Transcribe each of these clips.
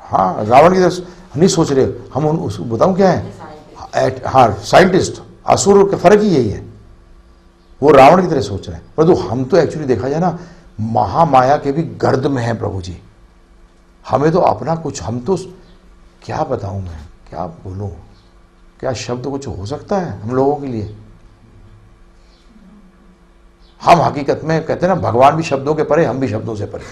हाँ, रावण की तरह नहीं सोच रहे हम। उसको बताऊं क्या है, हाँ साइंटिस्ट, असुर का फर्क ही यही है, वो रावण की तरह सोच रहे हैं। परंतु हम तो एक्चुअली देखा जाए ना, महामाया के भी गर्द में है प्रभु जी। हमें तो अपना कुछ, हम तो क्या बताऊं मैं, क्या बोलूं, क्या शब्द कुछ हो सकता है हम लोगों के लिए। हम हकीकत में कहते हैं ना, भगवान भी शब्दों के परे, हम भी शब्दों से परे,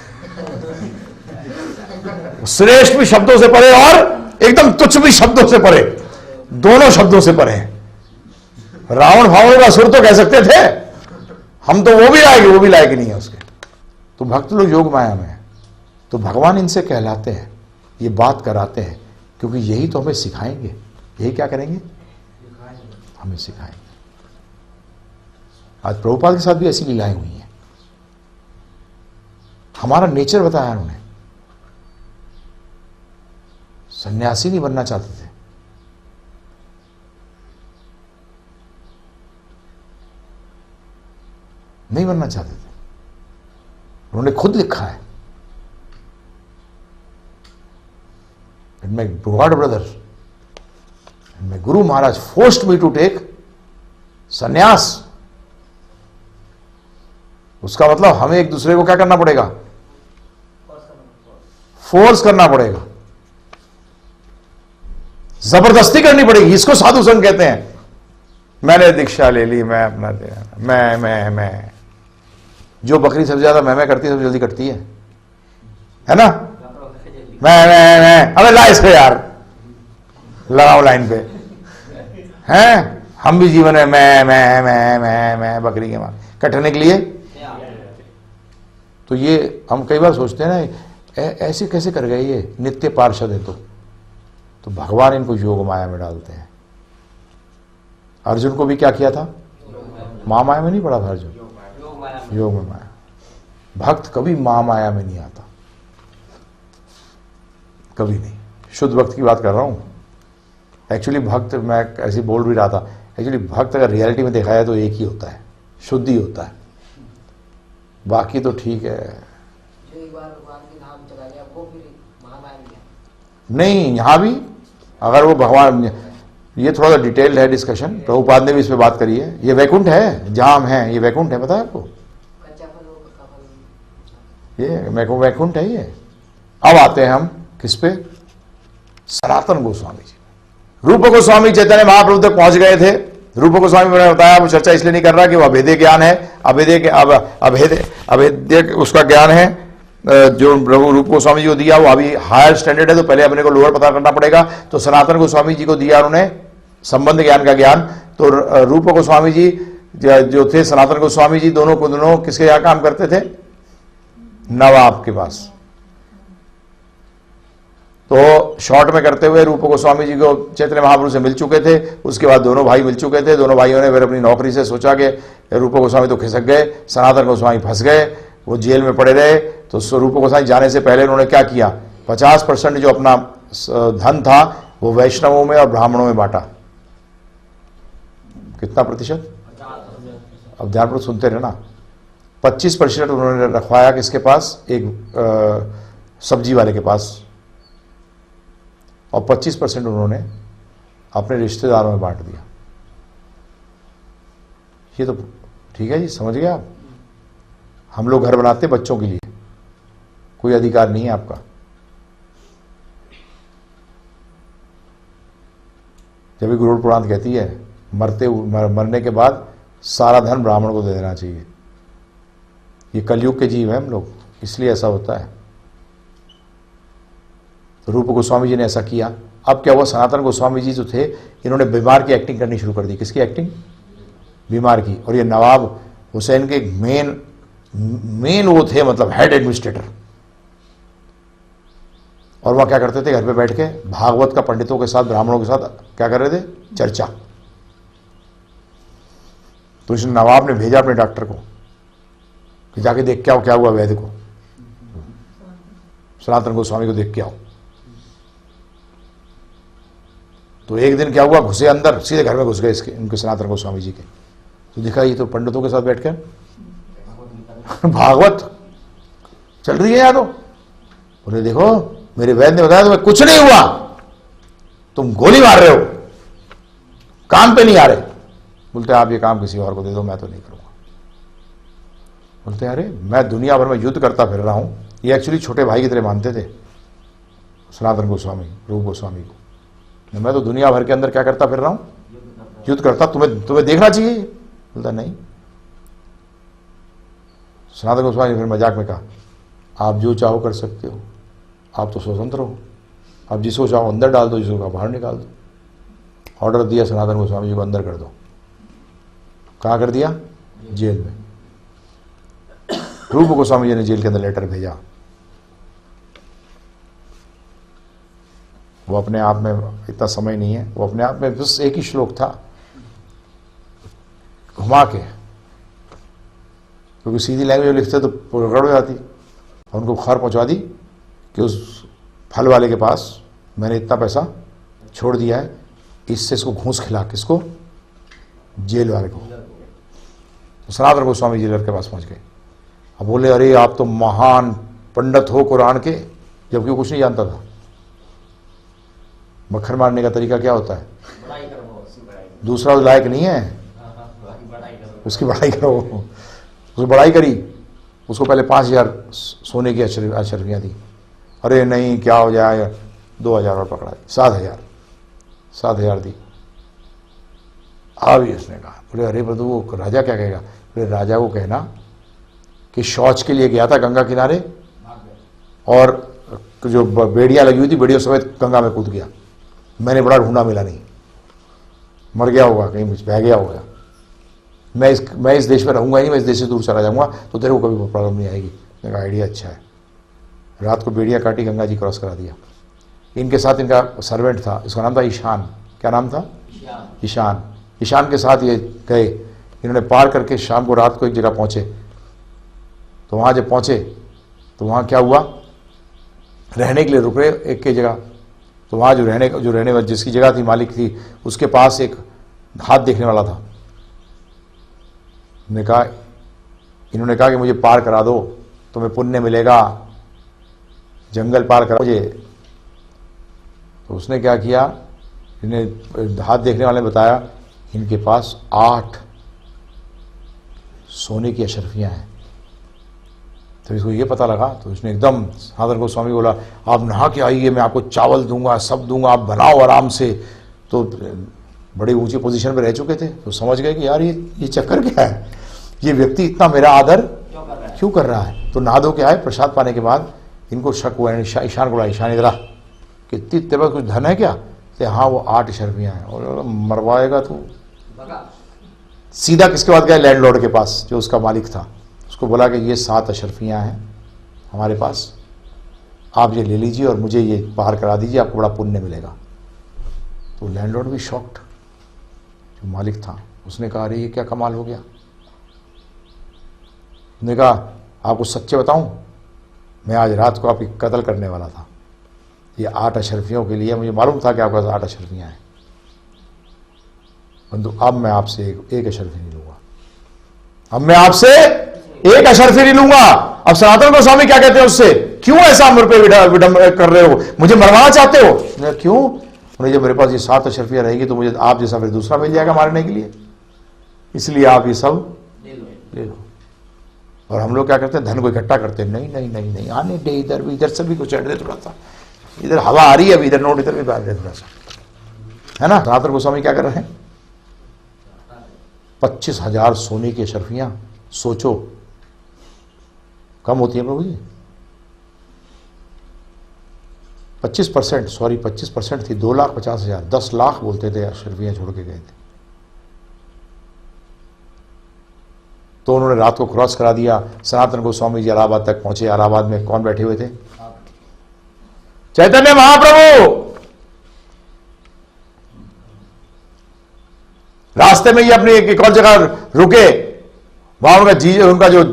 श्रेष्ठ भी शब्दों से परे और एकदम तुच्छ भी शब्दों से परे, दोनों शब्दों से परे हैं। रावण भावों का असुर तो कह सकते थे, हम तो वो भी लायक नहीं है उसके। तो भक्त लोग योग माया में है, तो भगवान इनसे कहलाते हैं, ये बात कराते हैं, क्योंकि यही तो हमें सिखाएंगे। यही क्या करेंगे, हमें सिखाएंगे। आज प्रभुपाद के साथ भी ऐसी लीलाएं हुई हैं। हमारा नेचर बताया उन्होंने। सन्यासी नहीं बनना चाहते थे, नहीं बनना चाहते थे, उन्होंने खुद लिखा है, my God brother, my Guru Maharaj forced me to take सन्यास। उसका मतलब हमें एक दूसरे को क्या करना पड़ेगा, फोर्स करना पड़ेगा, जबरदस्ती करनी पड़ेगी। इसको साधु संघ कहते हैं। मैंने दीक्षा ले ली, मैं अपना दे, मैं जो बकरी सबसे ज्यादा मैं करती है, सबसे जल्दी कटती है ना। मैं अबे ला इसको यार, लगाओ लाइन पे। हैं हम भी जीवन में मैं बकरी के मां कटने के लिए। तो ये हम कई बार सोचते हैं ना, ऐसे कैसे कर गए ये नित्य पार्षद है। तो भगवान इनको योग माया में डालते हैं। अर्जुन को भी क्या किया था, महामाया में नहीं पड़ा था अर्जुन, योग में माया। भक्त कभी महामाया में नहीं आता, कभी नहीं। शुद्ध भक्त की बात कर रहा हूं। एक्चुअली भक्त, मैं ऐसे बोल भी रहा था, एक्चुअली भक्त अगर रियलिटी में देखा जाए तो एक ही होता है, शुद्ध ही होता है। बाकी तो ठीक है, जो एक बार भगवान के नाम चला गया वो फिर महामाया में नहीं। यहां भी अगर वो भगवान, ये थोड़ा सा डिटेल्ड है डिस्कशन, प्रभुपाद ने भी इस पे बात करी है। ये वैकुंठ है जहां हम हैं, ये वैकुंठ है, पता है आपको, ये वैकुंठ है ये। अब आते हैं हम किस पे, सनातन गोस्वामी जी। रूप गोस्वामी चैतन्य महाप्रभु तक पहुंच गए थे। रूप गोस्वामी मैंने बताया, वो चर्चा इसलिए नहीं कर रहा कि वो अभेद्य ज्ञान है, अभेद्य उसका ज्ञान है जो प्रभु रूप गोस्वामी जी को दिया, वो अभी हायर स्टैंडर्ड है, तो पहले अपने को लोअर पता करना पड़ेगा। तो सनातन गोस्वामी जी को दिया उन्होंने संबंध ज्ञान का ज्ञान। तो रूप गोस्वामी जी जो थे, सनातन गोस्वामी जी, दोनों किसके यहाँ काम करते थे, नवाब के पास। तो शॉर्ट में करते हुए रूप गोस्वामी जी को चैतन्य महाप्रभु से मिल चुके थे। उसके बाद दोनों भाई मिल चुके थे। दोनों भाइयों ने फिर अपनी नौकरी से सोचा कि रूप गोस्वामी तो खिसक गए, सनातन गोस्वामी फंस गए, वो जेल में पड़े रहे। तो रूप गोस्वामी जाने से पहले उन्होंने क्या किया, 50% जो अपना धन था वो वैष्णवों में और ब्राह्मणों में बांटा। कितना प्रतिशत, अब ध्यानपूर्वक सुनते रहना। 25% उन्होंने रखवाया किसके पास, एक सब्जी वाले के पास, और 25% उन्होंने अपने रिश्तेदारों में बांट दिया। ये तो ठीक है जी, समझ गए आप। हम लोग घर बनाते बच्चों के लिए, कोई अधिकार नहीं है आपका। जब भी गुरुड़ पुराण कहती है मरने के बाद सारा धन ब्राह्मण को दे देना चाहिए। ये कलयुग के जीव हैं हम लोग, इसलिए ऐसा होता है। रूप गोस्वामी जी ने ऐसा किया। अब क्या हुआ, सनातन गोस्वामी जी जो थे, इन्होंने बीमार की एक्टिंग करनी शुरू कर दी। किसकी एक्टिंग, बीमार की। और ये नवाब हुसैन के मेन वो थे, मतलब हेड एडमिनिस्ट्रेटर। और वह क्या करते थे, घर पे बैठ के भागवत का पंडितों के साथ, ब्राह्मणों के साथ क्या कर रहे थे, चर्चा। तो इस नवाब ने भेजा अपने डॉक्टर को कि जाके देख के आओ क्या हुआ वैद्य को, सनातन गोस्वामी को देख के आओ। तो एक दिन क्या हुआ, घुसे अंदर, सीधे घर में घुस गए इसके, इनके सनातन गोस्वामी जी के। तो दिखा ये तो पंडितों के साथ बैठकर भागवत चल रही है यार। बोले देखो मेरे वैद्य ने बताया तुम्हें कुछ नहीं हुआ, तुम गोली मार रहे हो, काम पे नहीं आ रहे। बोलते आप ये काम किसी और को दे दो, मैं तो नहीं करूंगा। बोलते अरे मैं दुनिया भर में युद्ध करता फिर रहा हूं। ये एक्चुअली छोटे भाई की तरह मानते थे सनातन गोस्वामी, रूप गोस्वामी को। मैं तो दुनिया भर के अंदर क्या करता फिर रहा हूं, युद्ध करता, तुम्हें देखना चाहिए। बोलता नहीं। सनातन गोस्वामी ने फिर मजाक में कहा आप जो चाहो कर सकते हो, आप तो स्वतंत्र हो, आप जिसको चाहो अंदर डाल दो, जिसको बाहर निकाल दो। ऑर्डर दिया सनातन गोस्वामी जी को अंदर कर दो। कहाँ कर दिया? जेल में। रूप गोस्वामी जी ने जेल के अंदर लेटर भेजा। वो अपने आप में इतना समय नहीं है, वो अपने आप में बस एक ही श्लोक था, घुमा के, क्योंकि सीधी लैंग्वेज लिखते तो गड़बड़ हो जाती। और उनको खबर पहुंचा दी कि उस फल वाले के पास मैंने इतना पैसा छोड़ दिया है, इससे इसको घूस खिला, किसको? जेल वाले को। तो सनातन गोस्वामी जेलर के पास पहुंच गए। अब बोले अरे आप तो महान पंडित हो कुरान के, जबकि वो कुछ नहीं जानता था। मक्खन मारने का तरीका क्या होता है? दूसरा उस लायक नहीं है, उसकी बड़ाई करो। उसकी बड़ाई करी, उसको पहले 5,000 सोने की अशर्फियाँ दी। अरे नहीं क्या हो जाए, 2,000 और पकड़ा, 7,000 दी। अभी उसने कहा, बोले अरे प्रभु वो राजा क्या कहेगा? बोले राजा को कहना कि शौच के लिए गया था गंगा किनारे और जो बेड़ियाँ लगी हुई थी, बेड़ियों समेत गंगा में कूद गया, मैंने बड़ा ढूंढा मिला नहीं, मर गया होगा, कहीं बह गया होगा। मैं इस देश में रहूंगा ही नहीं, मैं इस देश से दूर चला जाऊंगा तो तेरे को कभी प्रॉब्लम नहीं आएगी। मेरा आइडिया अच्छा है। रात को बेड़ियाँ काटी, गंगा जी क्रॉस करा दिया। इनके साथ इनका सर्वेंट था, इसका नाम था ईशान। क्या नाम था? ईशान। ईशान के साथ ये गए, इन्होंने पार करके शाम को रात को एक जगह पहुंचे। तो वहाँ जब पहुंचे तो वहाँ क्या हुआ, रहने के लिए रुके एक की जगह। तो वहाँ जो रहने वाली जिसकी जगह थी, मालिक थी, उसके पास एक हाथ देखने वाला था। इन्होंने कहा कि मुझे पार करा दो, तुम्हें पुण्य मिलेगा, जंगल पार करा मुझे। तो उसने क्या किया, इन्हें हाथ देखने वाले ने बताया इनके पास 8 सोने की अशर्फियाँ हैं। तो इसको ये पता लगा, तो इसने एकदम सनातन गोस्वामी बोला आप नहा के आइए, मैं आपको चावल दूंगा, सब दूंगा, आप बनाओ आराम से। तो बड़े ऊंची पोजीशन पे रह चुके थे, तो समझ गए कि यार ये चक्कर क्या है, ये व्यक्ति इतना मेरा आदर क्यों कर रहा है। तो नहा धो के आए, प्रसाद पाने के बाद इनको शक हुआ, ईशान को, ईशान इधर कि तेरे पास कुछ धन है क्या? तो हाँ वो 8 अशर्फियाँ हैं। और मरवाएगा तू। सीधा किसके पास गया? लैंडलॉर्ड के पास, जो उसका मालिक था। उसको बोला कि ये 7 अशर्फियाँ हैं हमारे पास, आप ये ले लीजिए और मुझे ये पार करा दीजिए, आपको बड़ा पुण्य मिलेगा। तो लैंडलॉर्ड भी शॉक्ड, जो मालिक था। उसने कहा अरे ये क्या कमाल हो गया। उसने कहा आपको सच्चे बताऊं, मैं आज रात को आपकी कत्ल करने वाला था। ये 8 अशर्फियों के लिए मुझे मालूम था कि आपके पास 8 अशर्फियाँ हैं, परंतु अब मैं आपसे एक अशर्फी नहीं लूंगा। अब मैं आपसे एक अशर्फी नहीं लूंगा। अब सनातन गोस्वामी क्या कहते हैं उससे, क्यों ऐसा मेरे पे विडंब कर रहे हो, मुझे मरवाना चाहते हो? क्यों? उन्हें जब मेरे पास ये 7 अशर्फियाँ रहेगी तो मुझे आप जैसा फिर दूसरा मिल जाएगा मारने के लिए, इसलिए आप ये सब ले लो। और हम लोग क्या करते हैं, धन को इकट्ठा करते हैं। नहीं नहीं नहीं नहीं, आने दे, इधर से भी कुछ ऐड दे, थोड़ा सा इधर हवा आ रही है, अभी इधर नोट इधर भी डाल दे थोड़ा सा, है ना। सनातन गोस्वामी क्या कर रहे हैं, 25,000 सोने की अशर्फियाँ, सोचो कम होती है प्रभु जी? 25% थी, 2,50,000, 10 लाख बोलते थे अशर्फियाँ छोड़ के गए थे। तो उन्होंने रात को क्रॉस करा दिया। सनातन गोस्वामी जी इलाहाबाद तक पहुंचे। इलाहाबाद में कौन बैठे हुए थे? चैतन्य महाप्रभु। रास्ते में ही अपनी एक और जगह रुके, वहां उनका जो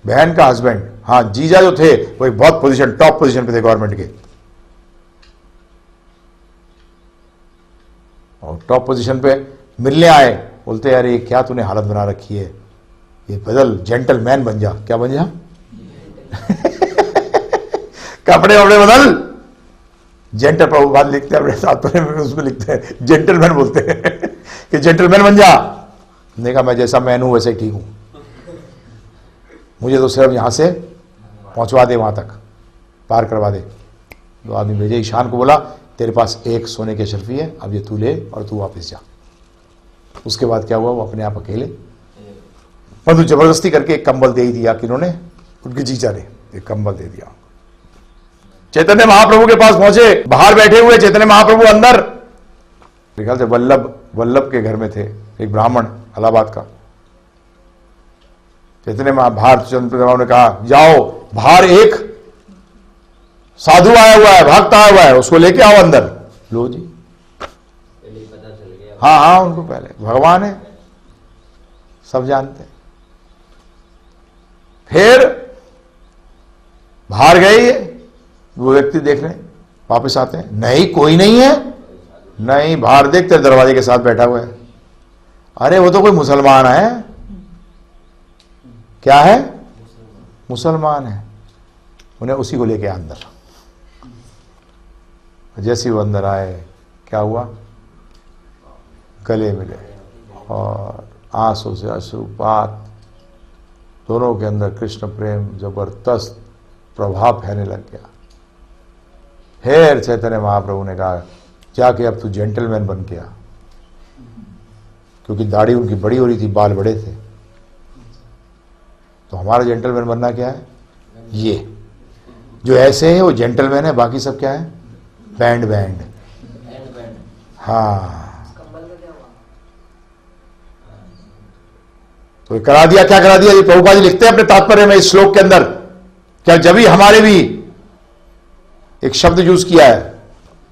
बहन का हस्बैंड, हाँ जीजा जो थे, वो एक बहुत पोजीशन, टॉप पोजीशन पे थे गवर्नमेंट के, और टॉप पोजीशन पे मिलने आए। बोलते यार ये क्या तूने हालत बना रखी है, ये बदल, जेंटलमैन बन जा। क्या बन जा? कपड़े वपड़े बदल। जेंटल प्रभुपाद लिखते हैं अपने तात्पर्य में, उसमें लिखते हैं जेंटलमैन बोलते हैं कि जेंटलमैन बन जा। ने कहा मैं जैसा मैन हूं वैसे ही ठीक हूं, मुझे तो सिर्फ यहां से पहुंचवा दे, वहां तक पार करवा दे। तो आदमी भेजे, ईशान को बोला तेरे पास एक सोने की अशरफी है, अब ये तू ले और तू वापस जा। उसके बाद क्या हुआ, वो अपने आप अकेले, परंतु जबरदस्ती करके एक कंबल दे ही दिया, किन्होंने, उनके जीजा ने एक कंबल दे दिया। चैतन्य महाप्रभु के पास पहुंचे, बाहर बैठे हुए चैतन्य महाप्रभु अंदर, ख्याल से वल्लभ के घर में थे, एक ब्राह्मण इलाहाबाद का। चैतन्य बाहर चंद्र ने कहा जाओ, बाहर एक साधु आया हुआ है, भक्त आया हुआ है, उसको लेके आओ अंदर। लो जी, पता चल गया। हाँ हाँ, उनको पहले भगवान है, सब जानते हैं। फिर बाहर गए, वो व्यक्ति देखने, वापस आते हैं, नहीं कोई नहीं है, नहीं बाहर देखते दरवाजे के साथ बैठा हुआ है। अरे वो तो कोई मुसलमान है। क्या है? मुसलमान है। उन्हें उसी को लेके अंदर। जैसे वो अंदर आए, क्या हुआ, गले मिले और आंसू से अश्रुपात, दोनों के अंदर कृष्ण प्रेम जबरदस्त प्रभाव फैलने लग गया। फिर चैतन्य महाप्रभु ने कहा जाके अब तू जेंटलमैन बन के आ, क्योंकि दाढ़ी उनकी बड़ी हो रही थी, बाल बड़े थे। तो हमारा जेंटलमैन बनना क्या है, ये जो ऐसे है वो जेंटलमैन है, बाकी सब क्या है, बैंड बैंड। हाँ, तो करा दिया, क्या करा दिया, ये प्रभुपाद जी लिखते हैं अपने तात्पर्य में इस श्लोक के अंदर, क्या जब भी हमारे भी एक शब्द यूज किया है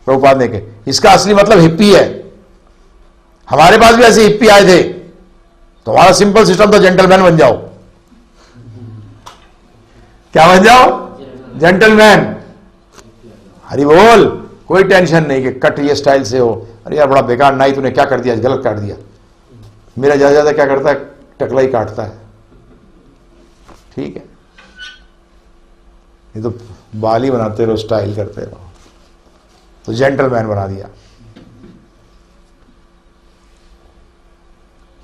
प्रभुपाद ने के, इसका असली मतलब हिप्पी है। हमारे पास भी ऐसे हिप्पी आए थे, तो हमारा सिंपल सिस्टम था जेंटलमैन बन जाओ। क्या बन जाओ, जेंटलमैन। हरि बोल, कोई टेंशन नहीं कि कट ये स्टाइल से हो, अरे यार बड़ा बेकार नाई, तूने क्या कर दिया, गलत काट दिया। मेरा ज्यादा ज्यादा क्या करता है, टकला ही काटता है, ठीक है, ये तो बाल ही बनाते रहो, स्टाइल करते रहो। तो जेंटलमैन बना दिया।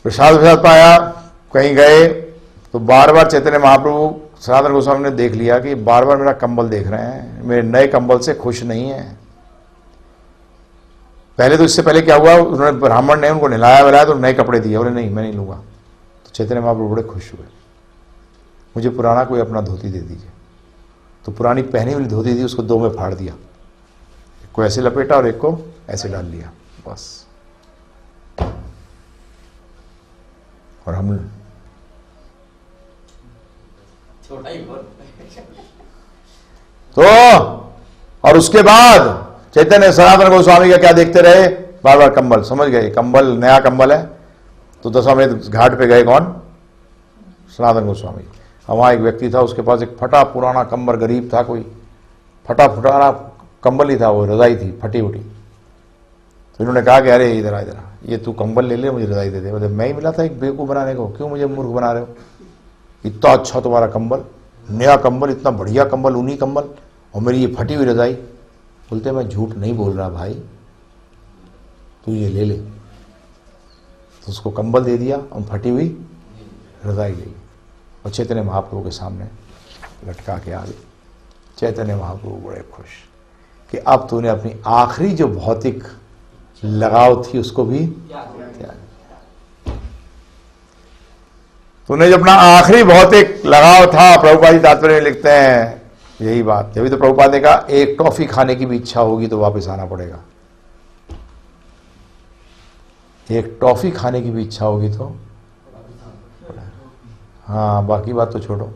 प्रसाद प्रसाद पाया, कहीं गए तो बार बार चैतन्य महाप्रभु सनातन गोस्वामी ने देख लिया कि बार बार मेरा कंबल देख रहे हैं, मेरे नए कंबल से खुश नहीं है। पहले तो इससे पहले क्या हुआ, उन्होंने ब्राह्मण ने उनको नहलाया वलाया तो नए कपड़े दिए, बोले नहीं मैं नहीं लूंगा। तो चैतन्य महाप्रभु बड़े खुश हुए, मुझे पुराना कोई अपना धोती दे दीजिए। तो पुरानी पहनी हुई धोती थी, उसको दो में फाड़ दिया, एक को ऐसे लपेटा और एक को ऐसे डाल लिया, बस। और हम छोटा ही बहुत। तो और उसके बाद चैतन्य सनातन गोस्वामी का क्या देखते रहे, बार बार कंबल, समझ गए कंबल नया कंबल है। तो दशाश्वमेध घाट पे गए, कौन, सनातन गोस्वामी। वहां एक व्यक्ति था, उसके पास एक फटा पुराना कंबल, गरीब था कोई, फटा फुटाना कंबल ही था, वो रजाई थी फटी उटी। तो इन्होंने कहा कि अरे इधर आ, इधर आ, ये तू कंबल ले ले, मुझे रजाई दे दे। बोले मैं ही मिला था एक बेवकूफ बनाने को, क्यों मुझे मूर्ख बना रहे हो, इतना अच्छा तुम्हारा कंबल, नया कंबल, इतना बढ़िया कंबल, ऊनी कंबल, और मेरी ये फटी हुई रजाई। बोलते मैं झूठ नहीं बोल रहा भाई, तू ये ले ले। तो उसको कंबल दे दिया और फटी हुई रजाई ले ली और चैतन्य महाप्रभु के सामने लटका के आ गई। चैतन्य महाप्रभु बड़े खुश कि अब तूने अपनी आखिरी जो भौतिक लगाव थी उसको भी त्याग, तूने जो अपना आखिरी भौतिक लगाव था, प्रभुपाद जी तात्पर्य में लिखते हैं यही बात। तभी तो प्रभुपाद ने कहा एक टॉफी खाने की भी इच्छा होगी तो वापस आना पड़ेगा, एक टॉफी खाने की भी इच्छा होगी तो, हाँ बाकी बात तो छोड़ो।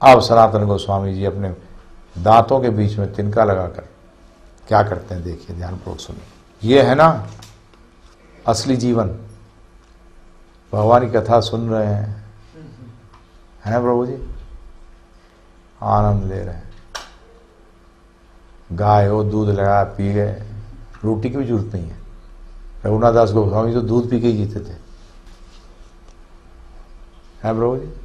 अब सनातन गोस्वामी जी अपने दांतों के बीच में तिनका लगाकर क्या करते हैं, देखिए ध्यानपूर्वक सुनिए। ये है ना असली जीवन, भगवान की कथा सुन रहे हैं, है ना प्रभु जी, आनंद ले रहे हैं, गाय हो दूध लगाया पी गए, रोटी की भी जरूरत नहीं है। रघुनाथ दास गोस्वामी तो दूध पी के ही जीते थे, है ब्रो जी।